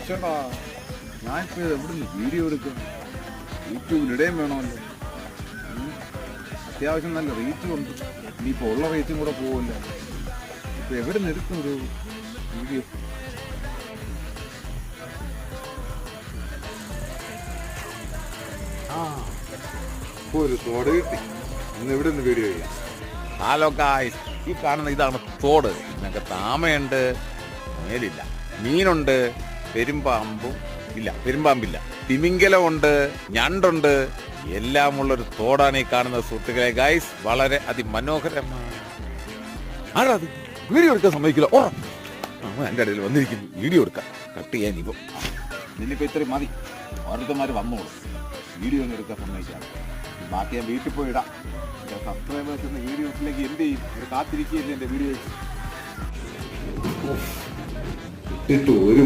ചേട്ടാ ഞാനിപ്പോ എവിടുന്ന് വീഡിയോ എടുക്കും? യൂട്യൂബിലിടേം വേണമല്ലോ. അത്യാവശ്യം നല്ല റീച്ചും ഉണ്ട്. ഇനിയിപ്പോൾ ഉള്ള റീച്ചും കൂടെ പോവില്ല. ഇപ്പൊ എവിടെ നിന്ന് എടുക്കും ഒരു വീഡിയോ? ഒരു തോട് കിട്ടി. ഇന്ന് എവിടെ നിന്ന് വീഡിയോ ചെയ്യാം? ഹലോ ഗായ്സ്, ഈ കാണുന്ന ഇതാണ് തോട്. ഇതിനൊക്കെ താമയുണ്ട്, മേലില്ല. മീനുണ്ട്, പെരുമ്പാമ്പില്ല, തിമിംഗലമുണ്ട്, ഞണ്ടുണ്ട്, എല്ലാമുള്ളൊരു തോടാണ് ഈ കാണുന്നത് സുഹൃത്തുക്കളെ. ഗായ്സ്, വളരെ അതിമനോഹരമാണ്. ആരാത് വീഡിയോ എടുക്കാൻ സമ്മതിക്കില്ല. എൻ്റെ ഇടയിൽ വന്നിരിക്കുന്നു. വീഡിയോ എടുക്കാം, കട്ട് ചെയ്യാൻ. നിന്നിപ്പോൾ ഇത്രയും മതി. ഓരോരുത്തന്മാർ വന്നോളൂ. വീഡിയോ ഒന്നും എടുക്കാൻ സമ്മതിക്കാണ്. ബാക്കി ഞാൻ വീട്ടിൽ പോയി ഇടാം. സബ്സ്ക്രൈബേഴ്സ് വീഡിയോസിലേക്ക് എന്ത് ചെയ്യും? ഒരു കാത്തിരിക്കുകയല്ലേ എൻ്റെ വീഡിയോ. ഒരു